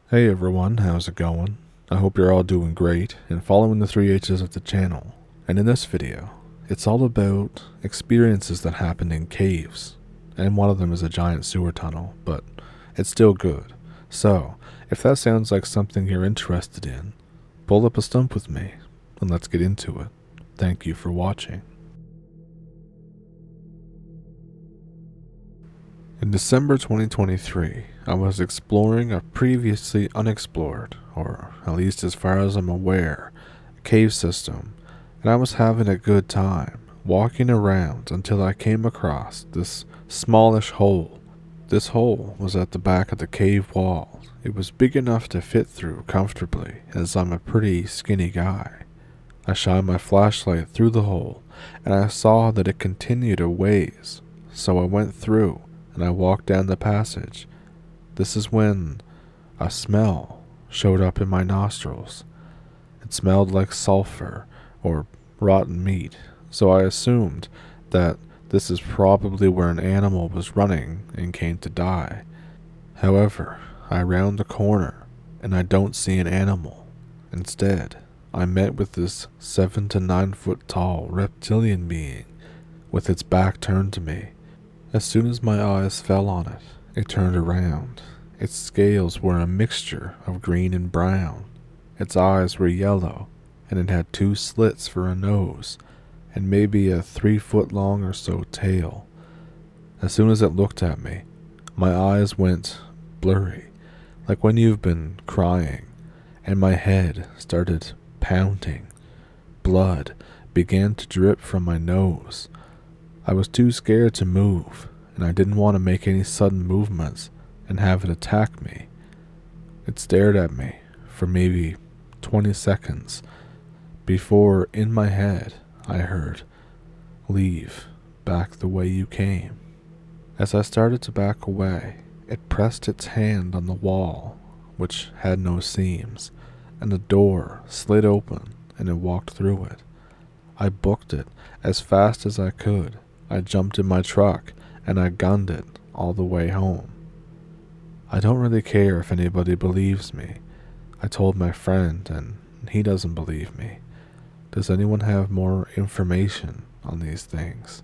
Hey everyone, how's it going? I hope you're all doing great and following the 3H's of the channel. And in this video, it's all about experiences that happened in caves. And one of them is a giant sewer tunnel, but it's still good. So, if that sounds like something you're interested in, pull up a stump with me and let's get into it. Thank you for watching. In December 2023, I was exploring a previously unexplored, or at least as far as I'm aware, cave system, and I was having a good time walking around until I came across this smallish hole. This hole was at the back of the cave wall. It was big enough to fit through comfortably, as I'm a pretty skinny guy. I shined my flashlight through the hole, and I saw that it continued a ways, so I went through and I walked down the passage. This is when a smell showed up in my nostrils. It smelled like sulfur or rotten meat, so I assumed that this is probably where an animal was running and came to die. However, I round the corner and I don't see an animal. Instead, I met with this 7 to 9 foot tall reptilian being with its back turned to me. As soon as my eyes fell on it, it turned around. Its scales were a mixture of green and brown. Its eyes were yellow, and it had 2 slits for a nose, and maybe a 3 foot long or so tail. As soon as it looked at me, my eyes went blurry, like when you've been crying, and my head started pounding. Blood began to drip from my nose. I was too scared to move, and I didn't want to make any sudden movements and have it attack me. It stared at me for maybe 20 seconds before, in my head, I heard, "Leave back the way you came." As I started to back away, it pressed its hand on the wall, which had no seams, and the door slid open and it walked through it. I booked it as fast as I could. I jumped in my truck and I gunned it all the way home. I don't really care if anybody believes me. I told my friend and he doesn't believe me. Does anyone have more information on these things?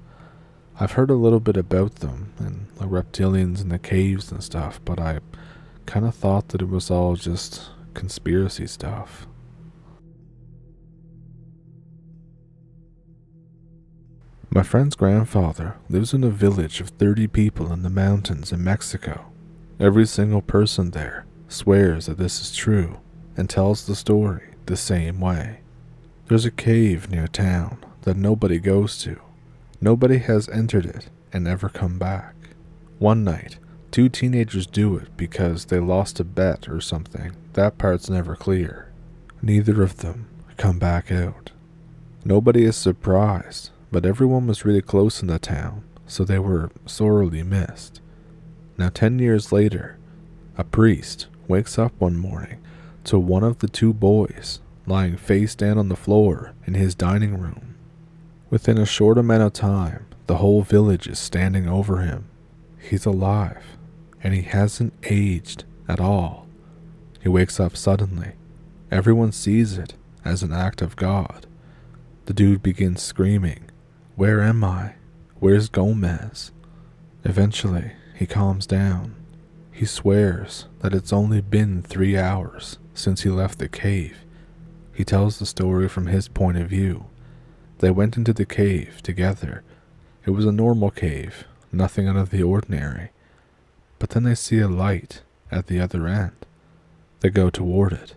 I've heard a little bit about them and the reptilians in the caves and stuff, but I kind of thought that it was all just conspiracy stuff. My friend's grandfather lives in a village of 30 people in the mountains in Mexico. Every single person there swears that this is true and tells the story the same way. There's a cave near town that nobody goes to. Nobody has entered it and ever come back. One night, 2 teenagers do it because they lost a bet or something. That part's never clear. Neither of them come back out. Nobody is surprised, but everyone was really close in the town, so they were sorely missed. Now 10 years later, a priest wakes up one morning to one of the 2 boys lying face down on the floor in his dining room. Within a short amount of time, the whole village is standing over him. He's alive, and he hasn't aged at all. He wakes up suddenly. Everyone sees it as an act of God. The dude begins screaming, "Where am I? Where's Gomez?" Eventually, he calms down. He swears that it's only been 3 hours since he left the cave. He tells the story from his point of view. They went into the cave together. It was a normal cave, nothing out of the ordinary. But then they see a light at the other end. They go toward it.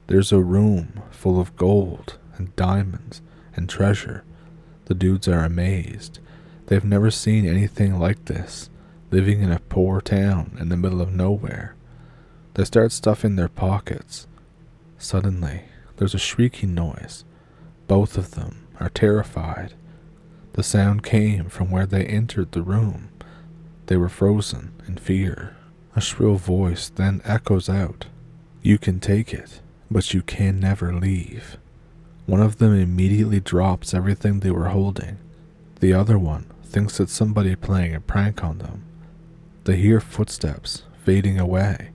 There's a room full of gold and diamonds and treasure. The dudes are amazed. They've never seen anything like this, living in a poor town in the middle of nowhere. They start stuffing their pockets. Suddenly, there's a shrieking noise. Both of them are terrified. The sound came from where they entered the room. They were frozen in fear. A shrill voice then echoes out, "You can take it, but you can never leave." One of them immediately drops everything they were holding. The other one thinks it's somebody playing a prank on them. They hear footsteps fading away.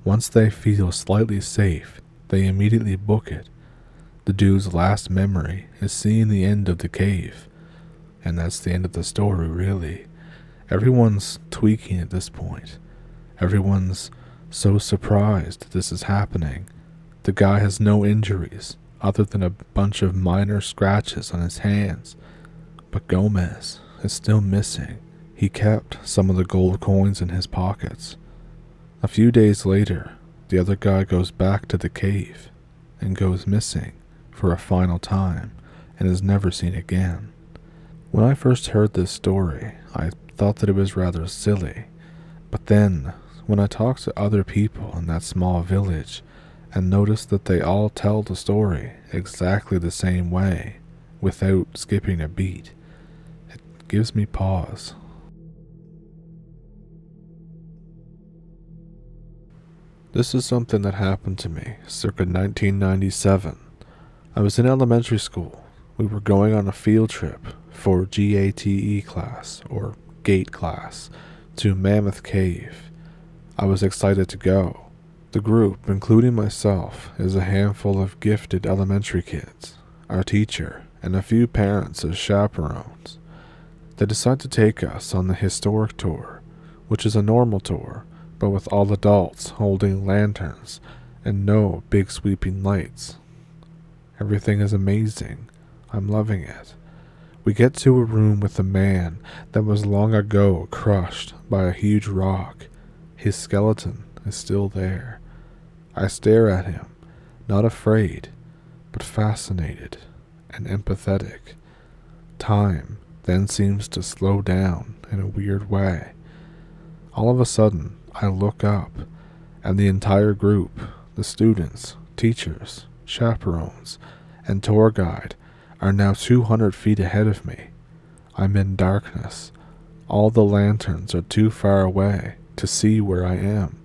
Once they feel slightly safe, they immediately book it. The dude's last memory is seeing the end of the cave, and that's the end of the story, really. Everyone's tweaking at this point. Everyone's so surprised this is happening. The guy has no injuries, other than a bunch of minor scratches on his hands. But Gomez is still missing. He kept some of the gold coins in his pockets. A few days later, the other guy goes back to the cave and goes missing for a final time and is never seen again. When I first heard this story, I thought that it was rather silly. But then, when I talked to other people in that small village and noticed that they all tell the story exactly the same way, without skipping a beat, it gives me pause. This is something that happened to me circa 1997. I was in elementary school. We were going on a field trip for GATE class, or GATE class, to Mammoth Cave. I was excited to go. The group, including myself, is a handful of gifted elementary kids, our teacher, and a few parents as chaperones. They decide to take us on the historic tour, which is a normal tour, but with all adults holding lanterns and no big sweeping lights. Everything is amazing. I'm loving it. We get to a room with a man that was long ago crushed by a huge rock. His skeleton is still there. I stare at him, not afraid, but fascinated and empathetic. Time then seems to slow down in a weird way. All of a sudden, I look up, and the entire group, the students, teachers, chaperones, and tour guide, are now 200 feet ahead of me. I'm in darkness. All the lanterns are too far away to see where I am.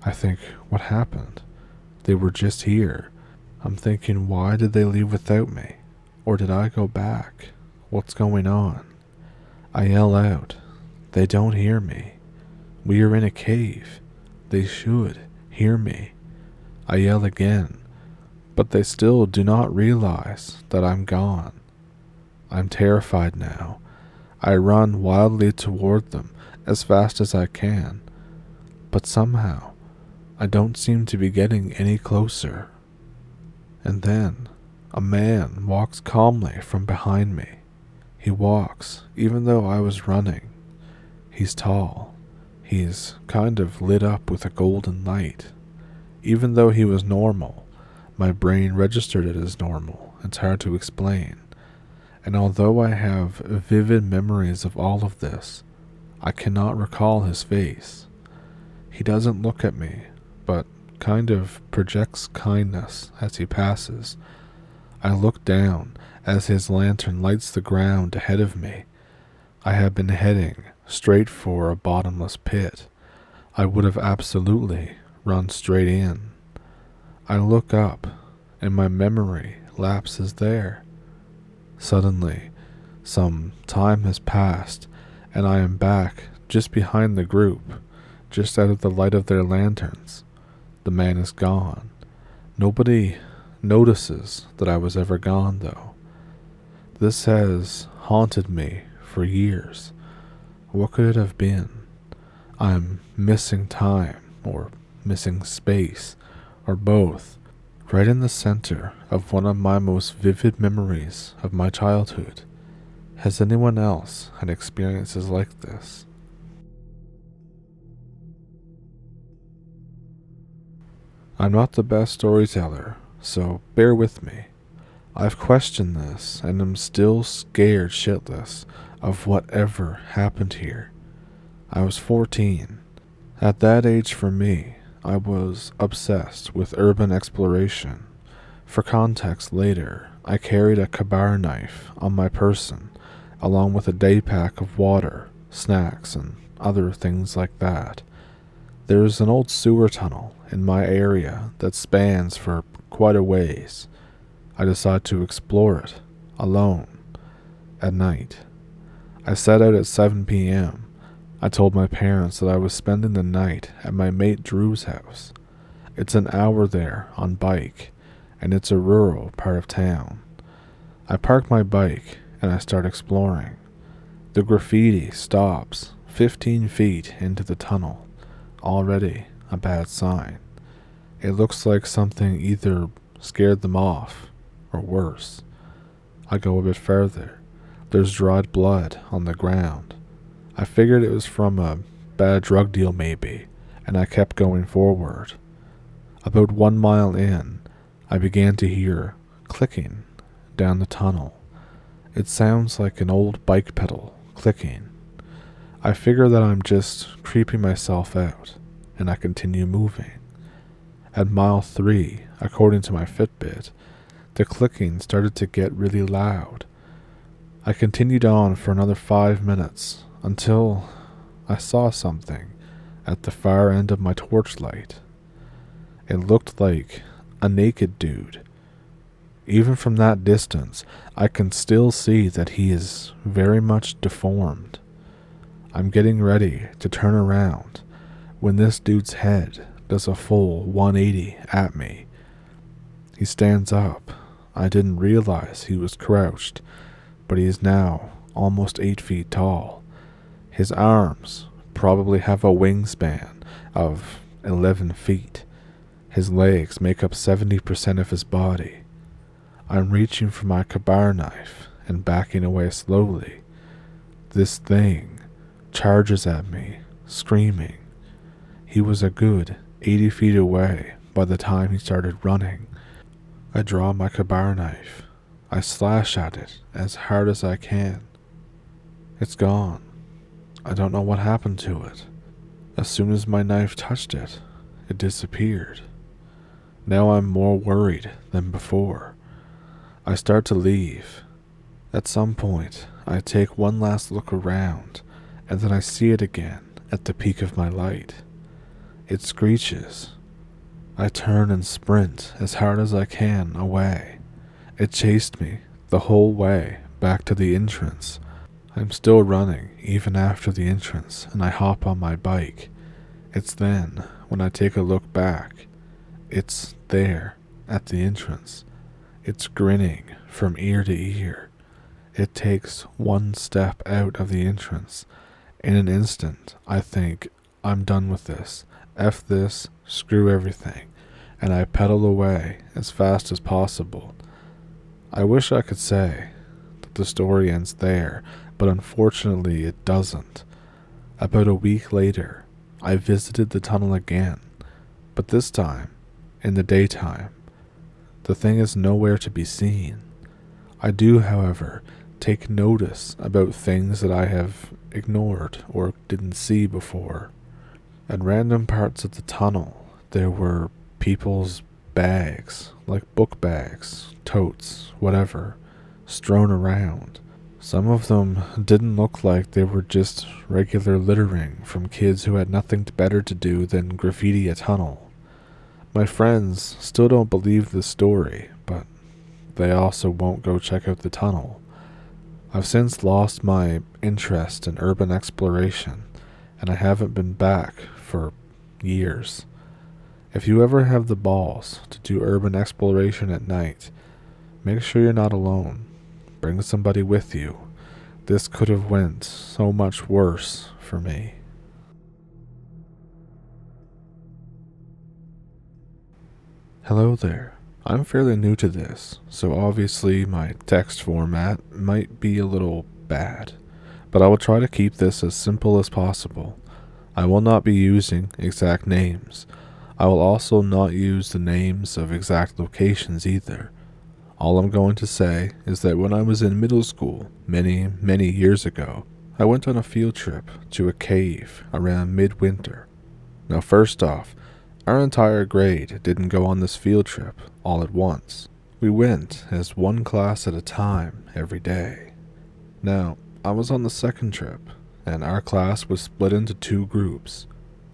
I think, what happened? They were just here. I'm thinking, why did they leave without me? Or did I go back? What's going on? I yell out. They don't hear me. We are in a cave. They should hear me. I yell again, but they still do not realize that I'm gone. I'm terrified now. I run wildly toward them as fast as I can, but somehow I don't seem to be getting any closer. And then a man walks calmly from behind me. He walks even though I was running. He's tall. He's kind of lit up with a golden light. Even though he was normal, my brain registered it as normal. It's hard to explain. And although I have vivid memories of all of this, I cannot recall his face. He doesn't look at me, but kind of projects kindness as he passes. I look down as his lantern lights the ground ahead of me. I have been heading straight for a bottomless pit. I would have absolutely run straight in. I look up, and my memory lapses there. Suddenly, some time has passed, and I am back just behind the group, just out of the light of their lanterns. The man is gone. Nobody notices that I was ever gone, though. This has haunted me for years. What could it have been? I'm missing time, or missing space, or both, right in the center of one of my most vivid memories of my childhood. Has anyone else had experiences like this? I'm not the best storyteller, so bear with me. I've questioned this and am still scared shitless of whatever happened here. I was 14. At that age for me, I was obsessed with urban exploration. For context later, I carried a kabar knife on my person, along with a day pack of water, snacks, and other things like that. There is an old sewer tunnel in my area that spans for quite a ways. I decide to explore it, alone, at night. I set out at 7 p.m. I told my parents that I was spending the night at my mate Drew's house. It's an hour there on bike, and it's a rural part of town. I park my bike and I start exploring. The graffiti stops 15 feet into the tunnel, already a bad sign. It looks like something either scared them off, or worse. I go a bit further. There's dried blood on the ground. I figured it was from a bad drug deal maybe, and I kept going forward. About 1 mile in, I began to hear clicking down the tunnel. It sounds like an old bike pedal clicking. I figure that I'm just creeping myself out, and I continue moving. At mile 3, according to my Fitbit, the clicking started to get really loud. I continued on for another 5 minutes until I saw something at the far end of my torchlight. It looked like a naked dude. Even from that distance, I can still see that he is very much deformed. I'm getting ready to turn around when this dude's head does a full 180 at me. He stands up. I didn't realize he was crouched, but he is now almost 8 feet tall. His arms probably have a wingspan of 11 feet. His legs make up 70% of his body. I'm reaching for my kabar knife and backing away slowly. This thing charges at me, screaming. He was a good 80 feet away by the time he started running. I draw my kabar knife. I slash at it as hard as I can. It's gone. I don't know what happened to it. As soon as my knife touched it, it disappeared. Now I'm more worried than before. I start to leave. At some point, I take one last look around, and then I see it again at the peak of my light. It screeches. I turn and sprint as hard as I can away. It chased me the whole way back to the entrance. I'm still running even after the entrance, and I hop on my bike. It's then, when I take a look back, it's there at the entrance. It's grinning from ear to ear. It takes one step out of the entrance. In an instant, I think, I'm done with this. F this, screw everything, and I pedal away as fast as possible. I wish I could say that the story ends there, but unfortunately it doesn't. About a week later, I visited the tunnel again, but this time, in the daytime. The thing is nowhere to be seen. I do, however, take notice about things that I have ignored or didn't see before. At random parts of the tunnel, there were people's bags, like book bags, totes, whatever, strewn around. Some of them didn't look like they were just regular littering from kids who had nothing better to do than graffiti a tunnel. My friends still don't believe this story, but they also won't go check out the tunnel. I've since lost my interest in urban exploration, and I haven't been back for years. If you ever have the balls to do urban exploration at night, make sure you're not alone. Bring somebody with you. This could have went so much worse for me. Hello there. I'm fairly new to this, so obviously my text format might be a little bad, but I will try to keep this as simple as possible. I will not be using exact names. I will also not use the names of exact locations either. All I'm going to say is that when I was in middle school, many years ago, I went on a field trip to a cave around midwinter. Now first off, our entire grade didn't go on this field trip all at once. We went as one class at a time every day. Now, I was on the second trip, and our class was split into two groups.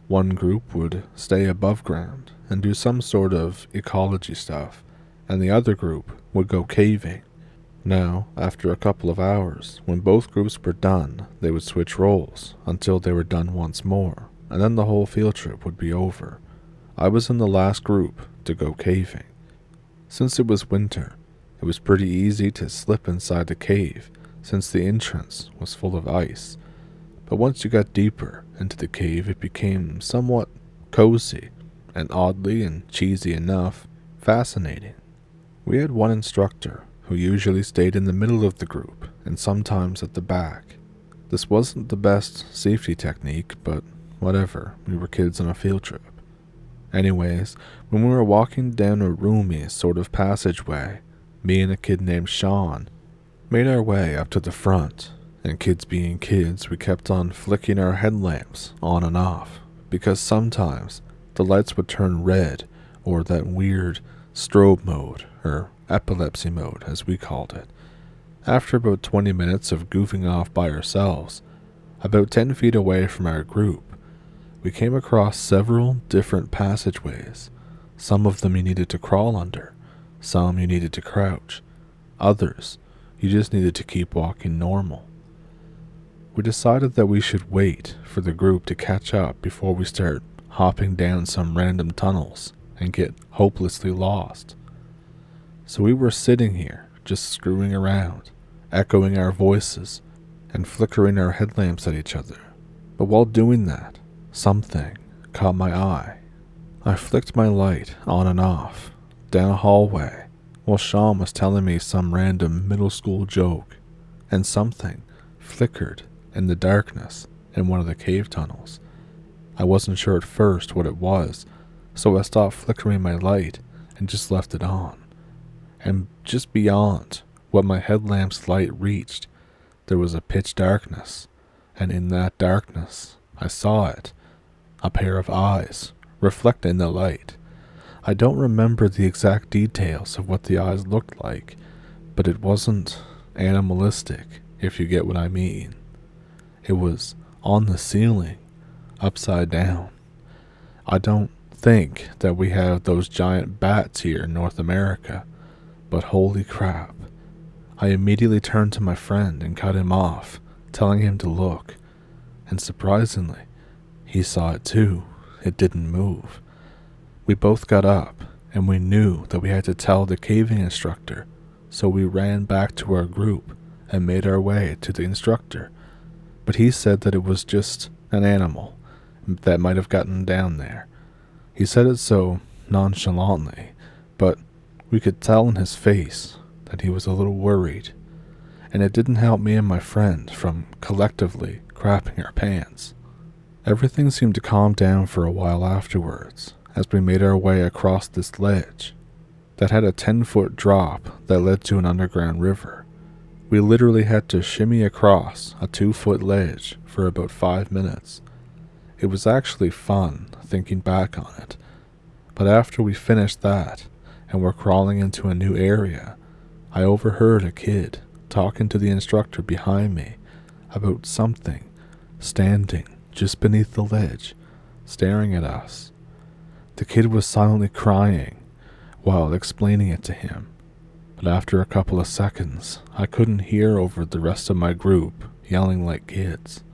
One group would stay above ground and do some sort of ecology stuff, and the other group would go caving. Now, after a couple of hours, when both groups were done, they would switch roles until they were done once more, and then the whole field trip would be over. I was in the last group to go caving. Since it was winter, it was pretty easy to slip inside the cave since the entrance was full of ice. But once you got deeper into the cave, it became somewhat cozy and, oddly and cheesy enough, fascinating. We had one instructor who usually stayed in the middle of the group and sometimes at the back. This wasn't the best safety technique, but whatever, we were kids on a field trip. Anyways, when we were walking down a roomy sort of passageway, me and a kid named Sean made our way up to the front, and kids being kids, we kept on flicking our headlamps on and off, because sometimes the lights would turn red, or that weird strobe mode, or epilepsy mode as we called it. After about 20 minutes of goofing off by ourselves, about 10 feet away from our group, we came across several different passageways. Some of them you needed to crawl under, some you needed to crouch, others you just needed to keep walking normal. We decided that we should wait for the group to catch up before we start hopping down some random tunnels and get hopelessly lost. So we were sitting here, just screwing around, echoing our voices, and flickering our headlamps at each other. But while doing that, something caught my eye. I flicked my light on and off, down a hallway, while Sean was telling me some random middle school joke, and something flickered in the darkness in one of the cave tunnels. I wasn't sure at first what it was, so I stopped flickering my light and just left it on. And just beyond what my headlamp's light reached, there was a pitch darkness, and in that darkness, I saw it, a pair of eyes reflecting the light. I don't remember the exact details of what the eyes looked like, but it wasn't animalistic, if you get what I mean. It was on the ceiling, upside down. I don't think that we have those giant bats here in North America, but holy crap. I immediately turned to my friend and cut him off, telling him to look, and surprisingly, he saw it too. It didn't move. We both got up, and we knew that we had to tell the caving instructor, so we ran back to our group and made our way to the instructor. But he said that it was just an animal that might have gotten down there. He said it so nonchalantly, but we could tell in his face that he was a little worried, and it didn't help me and my friend from collectively crapping our pants. Everything seemed to calm down for a while afterwards, as we made our way across this ledge that had a 10-foot drop that led to an underground river. We literally had to shimmy across a 2-foot ledge for about 5 minutes. It was actually fun thinking back on it, but after we finished that and were crawling into a new area, I overheard a kid talking to the instructor behind me about something standing just beneath the ledge, staring at us. The kid was silently crying while explaining it to him, but after a couple of seconds, I couldn't hear over the rest of my group yelling like kids.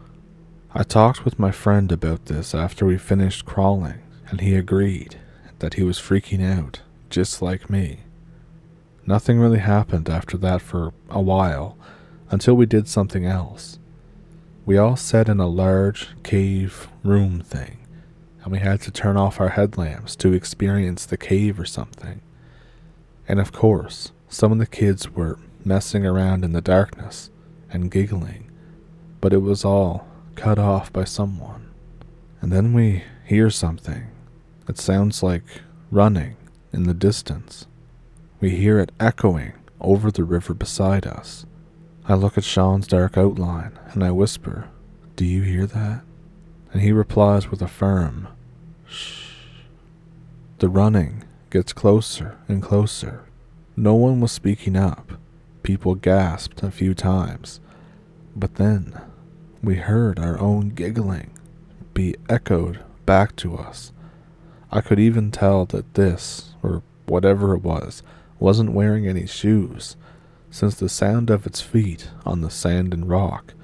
I talked with my friend about this after we finished crawling, and he agreed that he was freaking out, just like me. Nothing really happened after that for a while, until we did something else. We all sat in a large cave room thing, and we had to turn off our headlamps to experience the cave or something. And of course, some of the kids were messing around in the darkness and giggling, but it was all cut off by someone. And then we hear something. It sounds like running in the distance. We hear it echoing over the river beside us. I look at Sean's dark outline and I whisper, "Do you hear that?" And he replies with a firm, "Shh." The running gets closer and closer. No one was speaking up. People gasped a few times. But then we heard our own giggling be echoed back to us. I could even tell that this, or whatever it was, wasn't wearing any shoes, since the sound of its feet on the sand and rock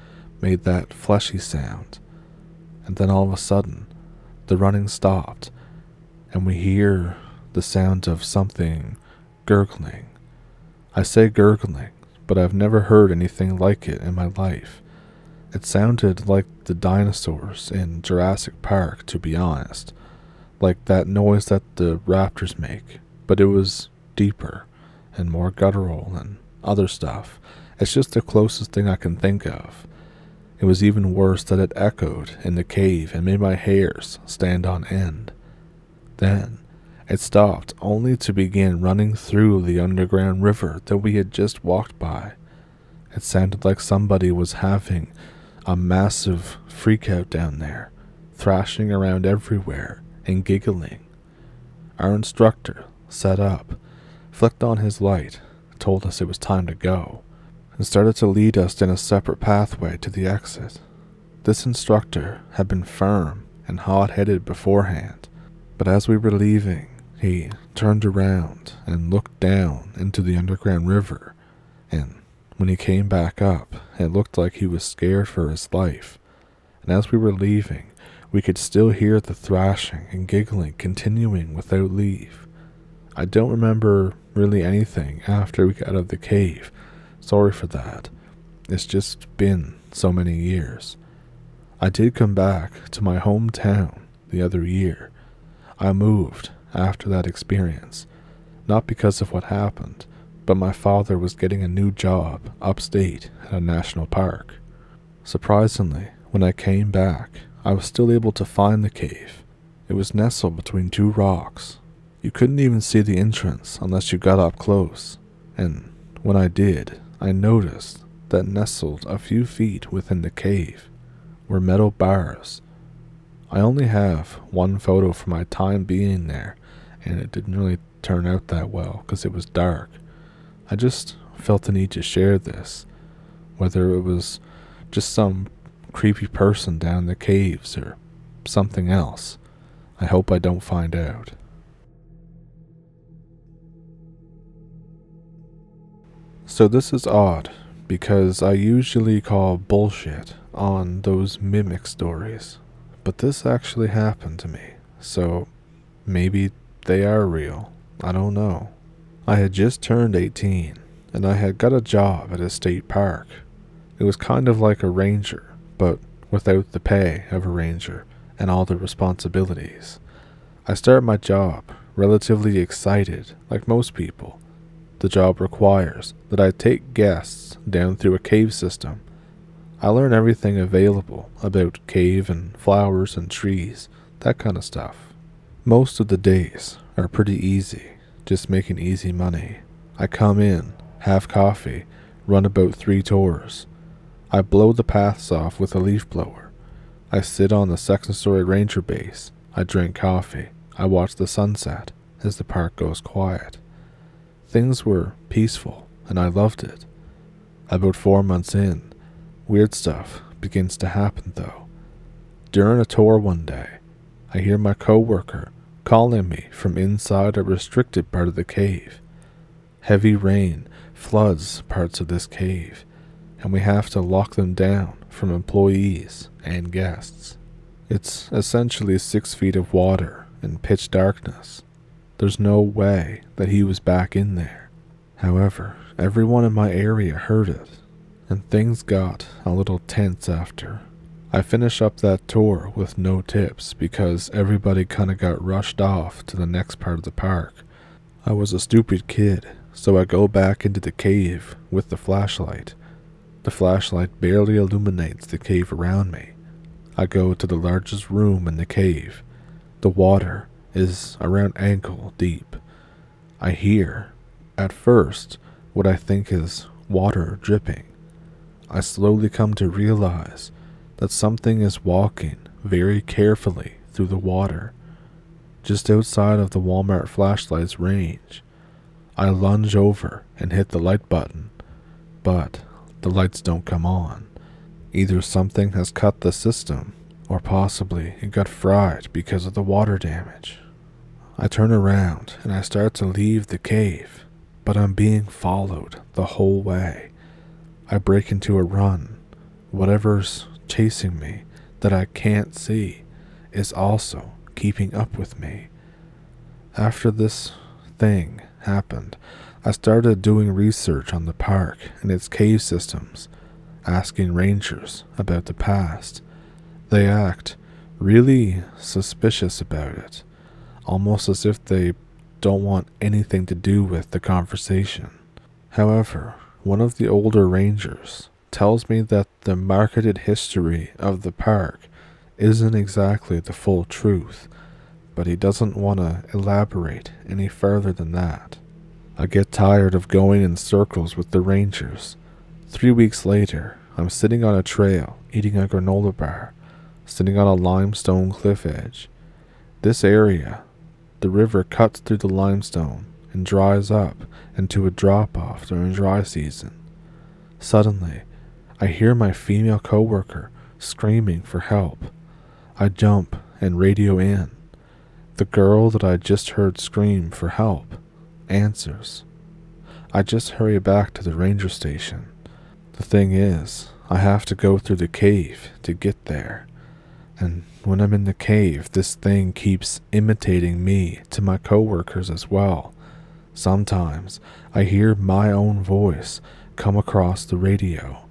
made that fleshy sound. And then all of a sudden, the running stopped, and we hear the sound of something gurgling. I say gurgling, but I've never heard anything like it in my life. It sounded like the dinosaurs in Jurassic Park, to be honest, like that noise that the raptors make, but it was deeper and more guttural and other stuff. It's just the closest thing I can think of. It was even worse that it echoed in the cave and made my hairs stand on end. Then it stopped, only to begin running through the underground river that we had just walked by. It sounded like somebody was having a massive freakout down there, thrashing around everywhere and giggling. Our instructor sat up, flicked on his light, told us it was time to go, and started to lead us in a separate pathway to the exit. This instructor had been firm and hot-headed beforehand, but as we were leaving, he turned around and looked down into the underground river, and when he came back up, it looked like he was scared for his life. And as we were leaving, we could still hear the thrashing and giggling continuing without leave. I don't remember really anything after we got out of the cave. Sorry for that. It's just been so many years. I did come back to my hometown the other year. I moved after that experience, not because of what happened, but my father was getting a new job upstate at a national park. Surprisingly, when I came back, I was still able to find the cave. It was nestled between two rocks. You couldn't even see the entrance unless you got up close, and when I did, I noticed that nestled a few feet within the cave were metal bars. I only have one photo from my time being there, and it didn't really turn out that well because it was dark. I just felt the need to share this, whether it was just some creepy person down the caves or something else. I hope I don't find out. So this is odd, because I usually call bullshit on those mimic stories, but this actually happened to me, so maybe they are real. I don't know. I had just turned 18, and I had got a job at a state park. It was kind of like a ranger, but without the pay of a ranger and all the responsibilities. I started my job relatively excited, like most people. The job requires that I take guests down through a cave system. I learn everything available about cave and flowers and trees, that kind of stuff. Most of the days are pretty easy, just making easy money. I come in, have coffee, run about 3 tours. I blow the paths off with a leaf blower. I sit on the second-story ranger base. I drink coffee. I watch the sunset as the park goes quiet. Things were peaceful, and I loved it. About 4 months in, weird stuff begins to happen though. During a tour one day, I hear my coworker calling me from inside a restricted part of the cave. Heavy rain floods parts of this cave, and we have to lock them down from employees and guests. It's essentially 6 feet of water and pitch darkness. There's no way that he was back in there. However, everyone in my area heard it, and things got a little tense after. I finish up that tour with no tips because everybody kinda got rushed off to the next part of the park. I was a stupid kid, so I go back into the cave with the flashlight. The flashlight barely illuminates the cave around me. I go to the largest room in the cave. The water is around ankle deep. I hear, at first, what I think is water dripping. I slowly come to realize that something is walking very carefully through the water, just outside of the Walmart flashlight's range. I lunge over and hit the light button, but the lights don't come on. Either something has cut the system, or possibly it got fried because of the water damage. I turn around and I start to leave the cave, but I'm being followed the whole way. I break into a run. Whatever's chasing me that I can't see is also keeping up with me. After this thing happened, I started doing research on the park and its cave systems, asking rangers about the past. They act really suspicious about it, almost as if they don't want anything to do with the conversation. However, one of the older rangers tells me that the marketed history of the park isn't exactly the full truth, but he doesn't want to elaborate any further than that. I get tired of going in circles with the rangers. 3 weeks later, I'm sitting on a trail eating a granola bar, sitting on a limestone cliff edge. This area, the river cuts through the limestone and dries up into a drop-off during dry season. Suddenly, I hear my female coworker screaming for help. I jump and radio in. The girl that I just heard scream for help answers. I just hurry back to the ranger station. The thing is, I have to go through the cave to get there. And when I'm in the cave, this thing keeps imitating me to my coworkers as well. Sometimes I hear my own voice come across the radio.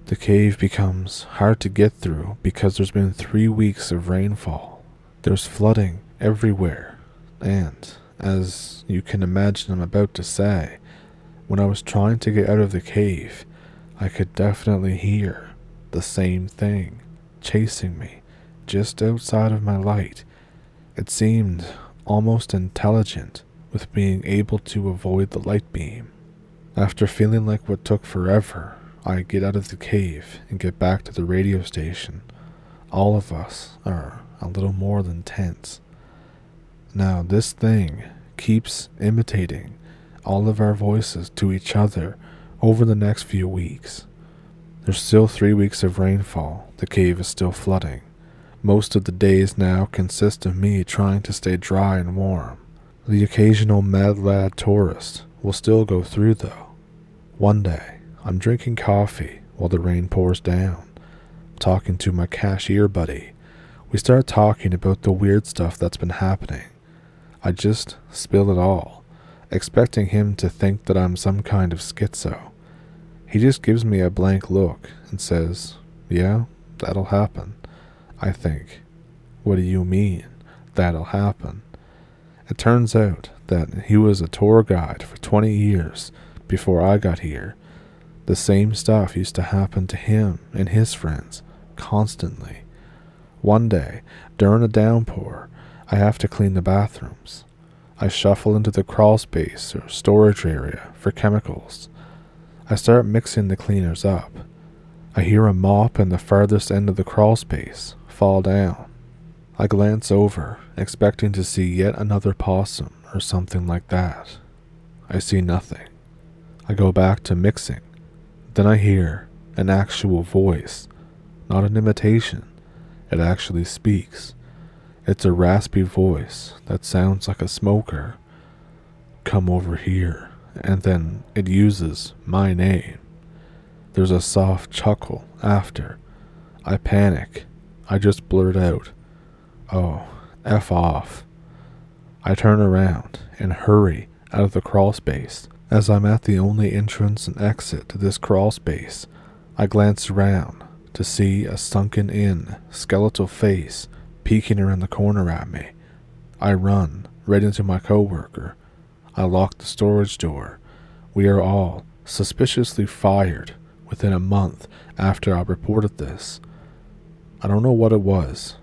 The cave becomes hard to get through because there's been 3 weeks of rainfall. There's flooding everywhere, and, as you can imagine I'm about to say, when I was trying to get out of the cave, I could definitely hear the same thing chasing me just outside of my light. It seemed almost intelligent with being able to avoid the light beam. After feeling like what took forever, I get out of the cave and get back to the radio station. All of us are a little more than tense. Now this thing keeps imitating all of our voices to each other over the next few weeks. There's still 3 weeks of rainfall. The cave is still flooding. Most of the days now consist of me trying to stay dry and warm. The occasional mad lad tourist will still go through though. One day, I'm drinking coffee while the rain pours down, talking to my cashier buddy. We start talking about the weird stuff that's been happening. I just spill it all, expecting him to think that I'm some kind of schizo. He just gives me a blank look and says, "Yeah, that'll happen." I think, "What do you mean, that'll happen?" It turns out that he was a tour guide for 20 years before I got here. The same stuff used to happen to him and his friends constantly. One day, during a downpour, I have to clean the bathrooms. I shuffle into the crawl space or storage area for chemicals. I start mixing the cleaners up. I hear a mop in the farthest end of the crawl space fall down. I glance over, expecting to see yet another possum or something like that. I see nothing. I go back to mixing. Then I hear an actual voice, not an imitation. It actually speaks. It's a raspy voice that sounds like a smoker. "Come over here," and then it uses my name. There's a soft chuckle after. I panic. I just blurt out, "Oh, F off." I turn around and hurry out of the crawl space. As I'm at the only entrance and exit to this crawl space, I glance around to see a sunken-in, skeletal face peeking around the corner at me. I run right into my coworker. I lock the storage door. We are all suspiciously fired within a month after I reported this. I don't know what it was.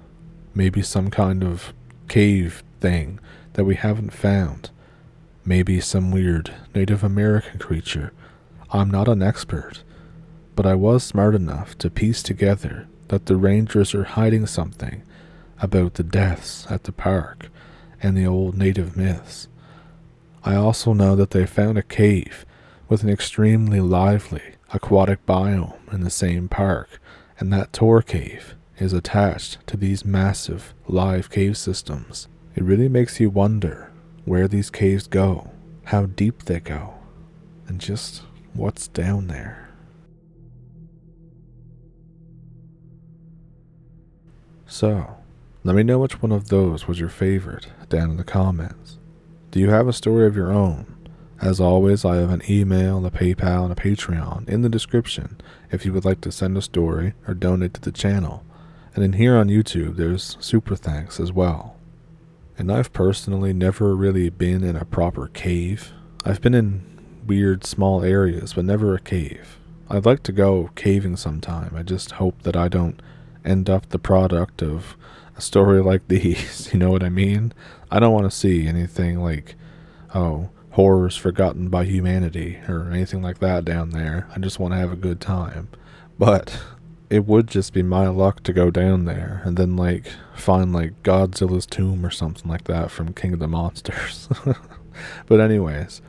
Maybe some kind of cave thing that we haven't found. Maybe some weird Native American creature. I'm not an expert, but I was smart enough to piece together that the rangers are hiding something about the deaths at the park and the old native myths. I also know that they found a cave with an extremely lively aquatic biome in the same park, and that tour cave is attached to these massive live cave systems. It really makes you wonder where these caves go, how deep they go, and just what's down there. So, let me know which one of those was your favorite down in the comments. Do you have a story of your own? As always, I have an email, a PayPal, and a Patreon in the description if you would like to send a story or donate to the channel. And in here on YouTube, there's super thanks as well. And I've personally never really been in a proper cave. I've been in weird small areas, but never a cave. I'd like to go caving sometime. I just hope that I don't end up the product of a story like these. You know what I mean? I don't want to see anything like, horrors forgotten by humanity or anything like that down there. I just want to have a good time. But it would just be my luck to go down there and then find Godzilla's tomb or something like that from King of the Monsters. But anyways,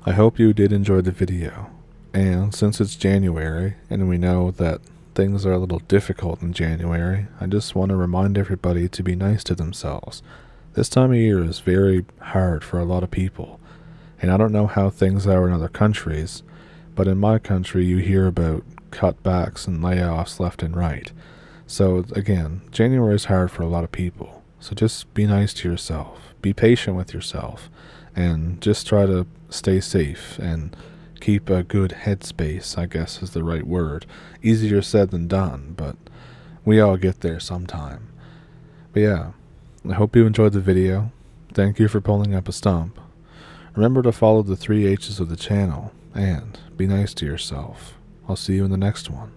I hope you did enjoy the video. And since it's January and we know that things are a little difficult in January, I just want to remind everybody to be nice to themselves. This time of year is very hard for a lot of people. And I don't know how things are in other countries, but in my country you hear about cutbacks and layoffs left and right. So again, January is hard for a lot of people. So just be nice to yourself. Be patient with yourself. And just try to stay safe and keep a good headspace, I guess is the right word. Easier said than done, but we all get there sometime. But yeah, I hope you enjoyed the video. Thank you for pulling up a stump. Remember to follow the 3 H's of the channel, and be nice to yourself. I'll see you in the next one.